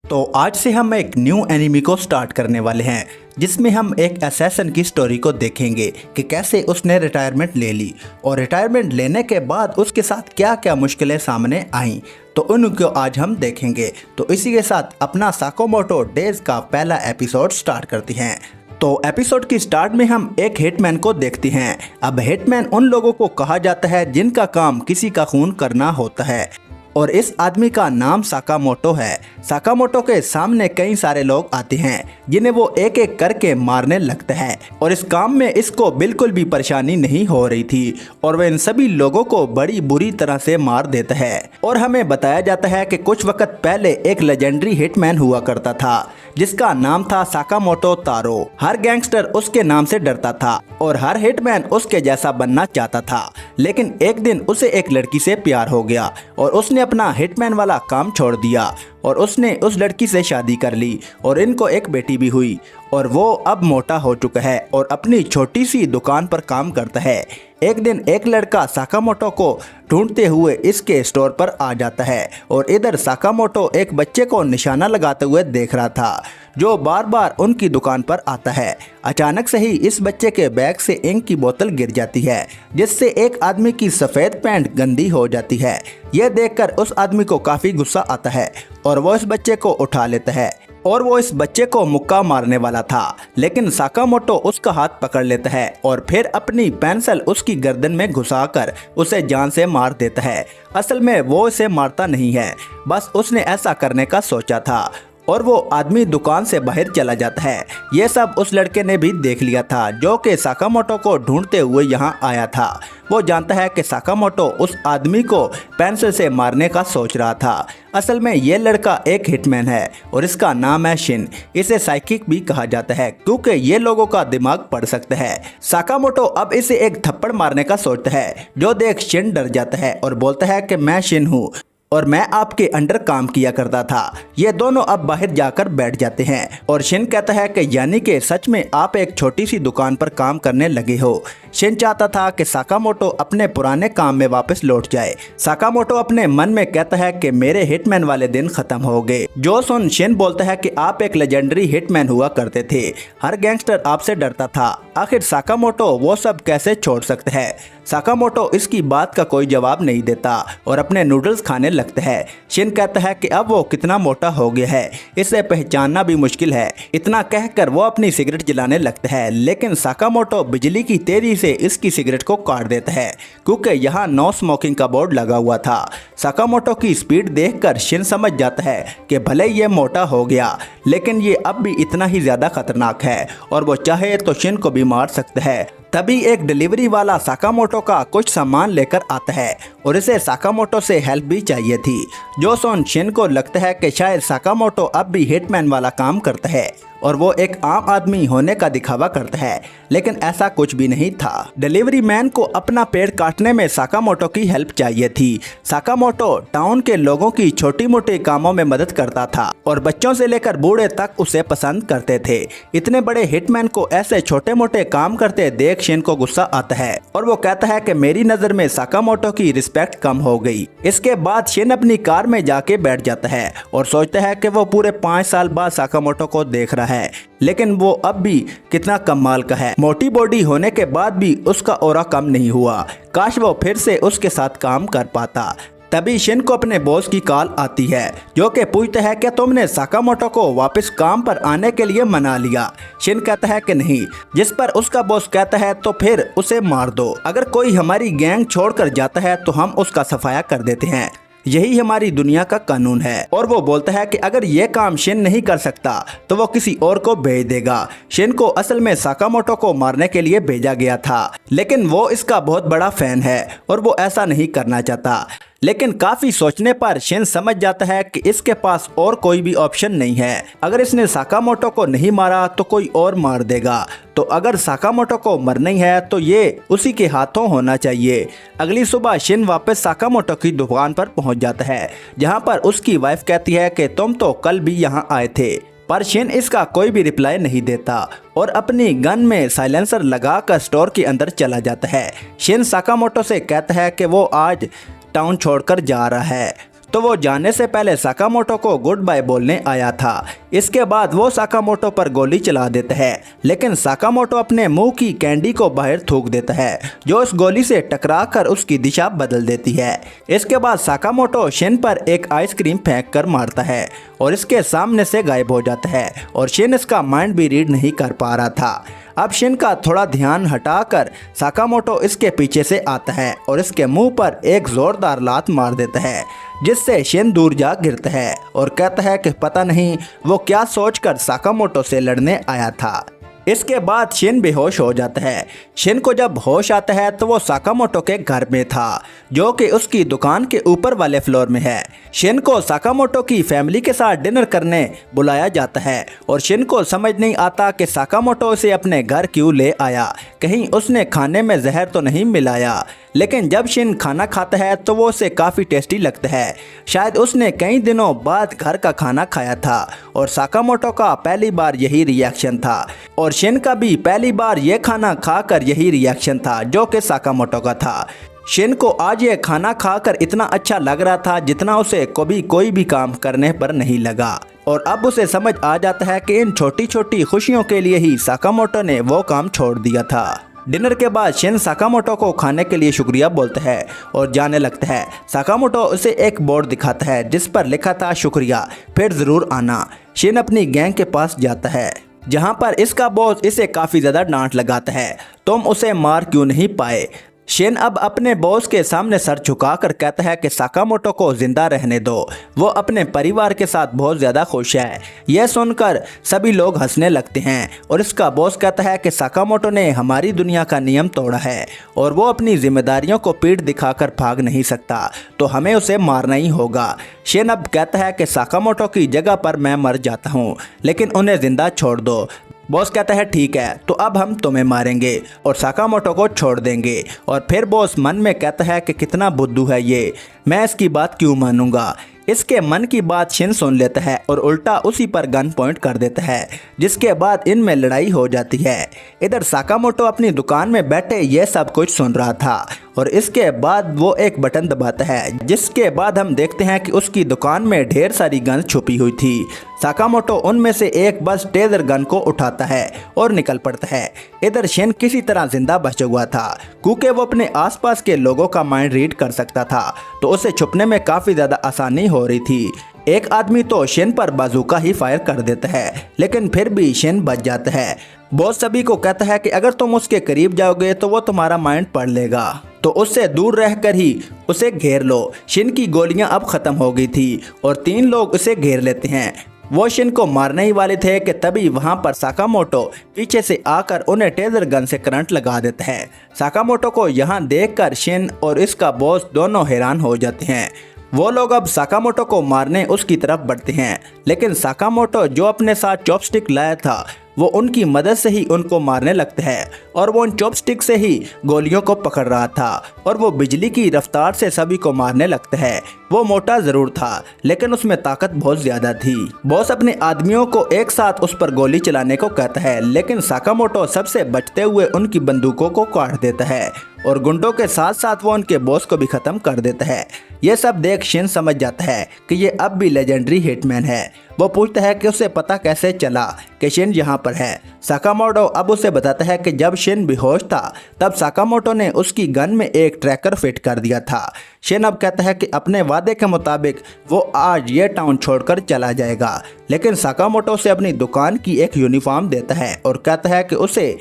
तो आज से हम एक न्यू एनिमी को स्टार्ट करने वाले हैं जिसमें हम एक असैसिन की स्टोरी को देखेंगे कि कैसे उसने रिटायरमेंट ले ली और रिटायरमेंट लेने के बाद उसके साथ क्या क्या मुश्किलें सामने आईं, तो उनको आज हम देखेंगे। तो इसी के साथ अपना साकामोटो डेज का पहला एपिसोड स्टार्ट करते हैं। तो एपिसोड की स्टार्ट में हम एक हिटमैन को देखते हैं। अब हिटमैन उन लोगों को कहा जाता है जिनका काम किसी का खून करना होता है और इस आदमी का नाम साकामोटो है। साकामोटो के सामने कई सारे लोग आते हैं जिन्हें वो एक एक करके मारने लगता है और इस काम में इसको बिल्कुल भी परेशानी नहीं हो रही थी और वह इन सभी लोगों को बड़ी बुरी तरह से मार देता है। और हमें बताया जाता है कि कुछ वक्त पहले एक लेजेंडरी हिटमैन हुआ करता था जिसका नाम था साकामोटो तारो। हर गैंगस्टर उसके नाम से डरता था और हर हिटमैन उसके जैसा बनना चाहता था, लेकिन एक दिन उसे एक लड़की से प्यार हो गया और उसने अपना हिटमैन वाला काम छोड़ दिया और उसने उस लड़की से शादी कर ली और इनको एक बेटी भी हुई और वो अब मोटा हो चुका है और अपनी छोटी सी दुकान पर काम करता है। एक दिन एक लड़का साकामोटो को ढूंढते हुए इसके स्टोर पर आ जाता है और इधर साकामोटो एक बच्चे को निशाना लगाते हुए देख रहा था जो बार बार उनकी दुकान पर आता है। अचानक से ही इस बच्चे के बैग से इंक की बोतल गिर जाती है जिससे एक आदमी की सफ़ेद पैंट गंदी हो जाती है। यह देखकर उस आदमी को काफ़ी गुस्सा आता है और वो इस बच्चे को उठा लेता है और वो इस बच्चे को मुक्का मारने वाला था, लेकिन साकामोटो उसका हाथ पकड़ लेता है और फिर अपनी पेंसिल उसकी गर्दन में घुसाकर उसे जान से मार देता है। असल में वो इसे मारता नहीं है, बस उसने ऐसा करने का सोचा था और वो आदमी दुकान से बाहर चला जाता है। ये सब उस लड़के ने भी देख लिया था जो कि साकामोटो को ढूंढते हुए यहाँ आया था। वो जानता है कि साकामोटो उस आदमी को पेंसिल से मारने का सोच रहा था। असल में ये लड़का एक हिटमैन है और इसका नाम है शिन। इसे साइकिक भी कहा जाता है क्योंकि ये लोगों का दिमाग पढ़ सकता है। साकामोटो अब इसे एक थप्पड़ मारने का सोचता है जो देख शिन डर जाता है और बोलता है कि मैं शिन हूँ और मैं आपके अंडर काम किया करता था। ये दोनों अब बाहर जाकर बैठ जाते हैं और शिन कहता है कि यानी कि सच में आप एक छोटी सी दुकान पर काम करने लगे हो। शिन चाहता था कि साकामोटो अपने पुराने काम में वापस लौट जाए। साकामोटो अपने मन में कहता है कि मेरे हिटमैन वाले दिन खत्म हो गए। जो सुन शिन बोलता है कि आप एक लेजेंडरी हिटमैन हुआ करते थे, हर गैंगस्टर आपसे डरता था, आखिर साकामोटो वो सब कैसे छोड़ सकते हैं। साकामोटो इसकी बात का कोई जवाब नहीं देता और अपने नूडल्स खाने लगता है। शिन कहता है कि अब वो कितना मोटा हो गया है, इसे पहचानना भी मुश्किल है। इतना कहकर वो अपनी सिगरेट जलाने लगता है, लेकिन साकामोटो बिजली की तेजी से इसकी सिगरेट को काट देता है क्योंकि यहाँ नो स्मोकिंग का बोर्ड लगा हुआ था। साकामोटो की स्पीड देखकर शिन समझ जाता है कि भले ये मोटा हो गया लेकिन ये अब भी इतना ही ज्यादा खतरनाक है और वो चाहे तो शिन को भी मार सकता है। तभी एक डिलीवरी वाला साकामोटो का कुछ सामान लेकर आता है और इसे साकामोटो से हेल्प भी चाहिए थी। जो सोन शिन को लगता है कि शायद साकामोटो अब भी हिटमैन वाला काम करता है और वो एक आम आदमी होने का दिखावा करता है, लेकिन ऐसा कुछ भी नहीं था। डिलीवरी मैन को अपना पेड़ काटने में साकामोटो की हेल्प चाहिए थी। साकामोटो टाउन के लोगों की छोटी मोटी कामों में मदद करता था और बच्चों से लेकर बूढ़े तक उसे पसंद करते थे। इतने बड़े हिटमैन को ऐसे छोटे मोटे काम करते देख शिन को गुस्सा आता है और वो कहता है कि मेरी नजर में साकामोटो की रिस्पेक्ट कम हो गई। इसके बाद शिन अपनी कार में जाके बैठ जाता है और सोचता है कि वो पूरे 5 साल बाद साकामोटो को देख रहा है, लेकिन वो अब भी कितना कमाल का है। मोटी बॉडी होने के बाद भी उसका ऑरा कम नहीं हुआ। काश वो फिर से उसके साथ काम कर पाता। तभी शिन को अपने बॉस की कॉल आती है जो कि पूछता है कि तुमने साकामोटो को वापस काम पर आने के लिए मना लिया। शिन कहता है कि नहीं, जिस पर उसका बॉस कहता है तो फिर उसे मार दो। अगर कोई हमारी गैंग छोड़कर जाता है तो हम उसका सफाया कर देते हैं, यही हमारी दुनिया का कानून है। और वो बोलता है कि अगर ये काम शिन नहीं कर सकता तो वो किसी और को भेज देगा। शिन को असल में साकामोटो को मारने के लिए भेजा गया था, लेकिन वो इसका बहुत बड़ा फैन है और वो ऐसा नहीं करना चाहता। लेकिन काफी सोचने पर शिन समझ जाता है कि इसके पास और कोई भी ऑप्शन नहीं है। अगर इसने साकामोटो को नहीं मारा तो कोई और मार देगा, तो अगर साकामोटो को मरना ही है तो ये उसी के हाथों होना चाहिए। अगली सुबह शिन वापस साकामोटो की दुकान पर पहुंच जाता है जहां पर उसकी वाइफ कहती है कि तुम तो कल भी यहां आए थे, पर शिन इसका कोई भी रिप्लाई नहीं देता और अपनी गन में साइलेंसर लगाकर स्टोर के अंदर चला जाता है। शिन साकामोटो से कहता है कि वो आज टाउन छोड़कर जा रहा है तो वो जाने से पहले साकामोटो को गुड बाय बोलने आया था। इसके बाद वो साकामोटो पर गोली चला देता है, लेकिन साकामोटो अपने मुंह की कैंडी को बाहर थूक देता है, जो उस गोली से टकराकर उसकी दिशा बदल देती है। इसके बाद साकामोटो शिन पर एक आइसक्रीम फेंक कर मारता है और इसके सामने से गायब हो जाता है और शिन इसका माइंड भी रीड नहीं कर पा रहा था। अब शिन का थोड़ा ध्यान हटाकर साकामोटो इसके पीछे से आता है और इसके मुंह पर एक जोरदार लात मार देता है, जिससे शिन दूर जा गिरता है और कहता है कि पता नहीं वो क्या सोचकर साकामोटो से लड़ने आया था। इसके बाद शिन बेहोश हो जाता है। शिन को जब होश आता है तो वो साकामोटो के घर में था, जो कि उसकी दुकान के ऊपर वाले फ्लोर में है। शिन को साकामोटो की फैमिली के साथ डिनर करने बुलाया जाता है और शिन को समझ नहीं आता कि साकामोटो उसे अपने घर क्यों ले आया, कहीं उसने खाने में जहर तो नहीं मिलाया। लेकिन जब शिन खाना खाता है तो वो उसे काफ़ी टेस्टी लगता है। शायद उसने कई दिनों बाद घर का खाना खाया था और साकामोटो का पहली बार यही रिएक्शन था और शिन का भी पहली बार ये खाना खाकर यही रिएक्शन था, जो कि साकामोटो का था। शिन को आज ये खाना खाकर इतना अच्छा लग रहा था जितना उसे कभी कोई भी काम करने पर नहीं लगा और अब उसे समझ आ जाता है कि इन छोटी छोटी खुशियों के लिए ही साकामोटो ने वो काम छोड़ दिया था। डिनर के बाद शिन साकामोटो को खाने के लिए शुक्रिया बोलता है और जाने लगता है। साकामोटो उसे एक बोर्ड दिखाता है जिस पर लिखा था शुक्रिया, फिर ज़रूर आना। शिन अपनी गैंग के पास जाता है, जहां पर इसका बॉस इसे काफ़ी ज़्यादा डांट लगाता है, तुम उसे मार क्यों नहीं पाए। शिन अब अपने बॉस के सामने सर झुकाकर कहता है कि साकामोटो को जिंदा रहने दो, वो अपने परिवार के साथ बहुत ज़्यादा खुश है। यह सुनकर सभी लोग हंसने लगते हैं और इसका बॉस कहता है कि साकामोटो ने हमारी दुनिया का नियम तोड़ा है और वो अपनी जिम्मेदारियों को पीठ दिखाकर भाग नहीं सकता, तो हमें उसे मारना ही होगा। शिन अब कहता है कि साकामोटो की जगह पर मैं मर जाता हूँ, लेकिन उन्हें जिंदा छोड़ दो। बॉस कहता है ठीक है, तो अब हम तुम्हें मारेंगे और साकामोटो को छोड़ देंगे। और फिर बॉस मन में कहता है कि कितना बुद्धू है ये, मैं इसकी बात क्यों मानूंगा। इसके मन की बात शिन सुन लेता है और उल्टा उसी पर गन पॉइंट कर देता है, जिसके बाद इनमें लड़ाई हो जाती है। इधर साकामोटो अपनी दुकान में बैठे ये सब कुछ सुन रहा था और इसके बाद वो एक बटन दबाता है, जिसके बाद हम देखते हैं कि उसकी दुकान में ढेर सारी गन छुपी हुई थी। साकामोटो उनमें से एक बस टेजर गन को उठाता है और निकल पड़ता है। इधर शिन किसी तरह जिंदा बचा हुआ था, क्योंकि वो अपने आसपास के लोगों का माइंड रीड कर सकता था, तो उसे छुपने में काफ़ी ज़्यादा आसानी हो रही थी। एक आदमी तो शिन पर बाजूका ही फायर कर देता है, लेकिन फिर भी शिन बच जाता है। बॉस सभी को कहता है कि अगर तुम उसके करीब जाओगे तो वो तुम्हारा माइंड पढ़ लेगा, तो उससे दूर रहकर ही उसे घेर लो। शिन की गोलियां अब खत्म हो गई थी और 3 लोग उसे घेर लेते हैं। वो शिन को मारने ही वाले थे कि तभी वहां पर साकामोटो पीछे से आकर उन्हें टेजर गन से करंट लगा देता है। साकामोटो को यहां देखकर शिन और इसका बॉस दोनों हैरान हो जाते हैं। वो लोग अब साकामोटो को मारने उसकी तरफ बढ़ते हैं, लेकिन साकामोटो जो अपने साथ चॉपस्टिक लाया था वो उनकी मदद से ही उनको मारने लगता है और वो उन चॉपस्टिक से ही गोलियों को पकड़ रहा था और वो बिजली की रफ्तार से सभी को मारने लगता है। वो मोटा जरूर था, लेकिन उसमें ताकत बहुत ज्यादा थी। बॉस अपने आदमियों को एक साथ उस पर गोली चलाने को कहता है, लेकिन साकामोटो सबसे बचते हुए उनकी बंदूकों को काट देता है और गुंडों के साथ साथ वो उनके बॉस को भी खत्म कर देता है। ये सब देख शिन समझ जाता है कि ये अब भी लेजेंडरी हिटमैन है। वो पूछता है कि उसे पता कैसे चला कि शिन यहाँ पर है। साकामोटो अब उसे बताता है कि जब शिन बेहोश था तब साकामोटो ने उसकी गन में एक ट्रैकर फिट कर दिया था। शिन अब कहता है कि अपने वादे के मुताबिक वो आज ये टाउन छोड़कर चला जाएगा, लेकिन साकामोटो से अपनी दुकान की एक यूनिफॉर्म देता है और कहता है कि उसे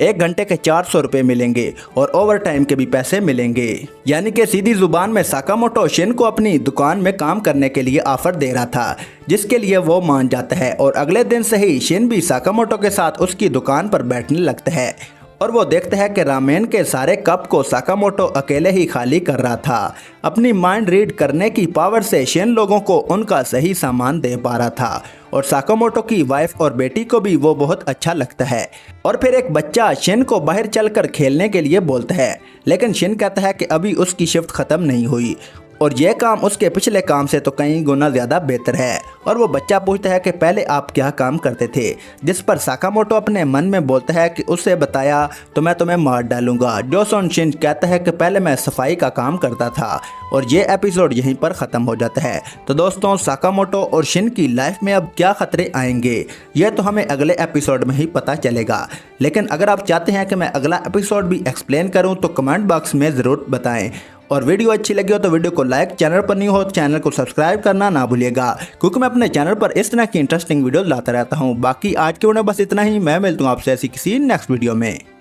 1 घंटे के 400 रुपये मिलेंगे और ओवर टाइम के भी पैसे मिलेंगे। यानी कि सीधी जुबान में साकामोटो शिन को अपनी दुकान में काम करने के लिए ऑफर दे रहा था, जिसके लिए वो मान जाता है और अगले दिन से ही शिन भी साकामोटो के साथ उसकी दुकान पर बैठने लगता है और वो देखता है कि रामेन के सारे कप को साकामोटो अकेले ही खाली कर रहा था। अपनी माइंड रीड करने की पावर से शिन लोगों को उनका सही सामान दे पा रहा था और साकामोटो की वाइफ और बेटी को भी वो बहुत अच्छा लगता है। और फिर एक बच्चा शिन को बाहर चलकर खेलने के लिए बोलता है, लेकिन शिन कहता है कि अभी उसकी शिफ्ट ख़त्म नहीं हुई और यह काम उसके पिछले काम से तो कई गुना ज्यादा बेहतर है। और वो बच्चा पूछता है कि पहले आप क्या काम करते थे, जिस पर साकामोटो अपने मन में बोलता है कि उसे बताया तो मैं तुम्हें मार डालूंगा। जो सुन शिन कहता है कि पहले मैं सफाई का काम करता था। और ये एपिसोड यहीं पर ख़त्म हो जाता है। तो दोस्तों, साकामोटो और शिन की लाइफ में अब क्या खतरे आएंगे ये तो हमें अगले एपिसोड में ही पता चलेगा। लेकिन अगर आप चाहते हैं कि मैं अगला एपिसोड भी एक्सप्लेन करूं तो कमेंट बॉक्स में ज़रूर बताएं। और वीडियो अच्छी लगी हो तो वीडियो को लाइक, चैनल पर नहीं हो तो चैनल को सब्सक्राइब करना ना भूलिएगा, क्योंकि मैं अपने चैनल पर इस तरह की इंटरेस्टिंग वीडियो लाता रहता हूँ। बाकी आज के वीडियो बस इतना ही। मैं मिलता हूँ आपसे ऐसी किसी नेक्स्ट वीडियो में।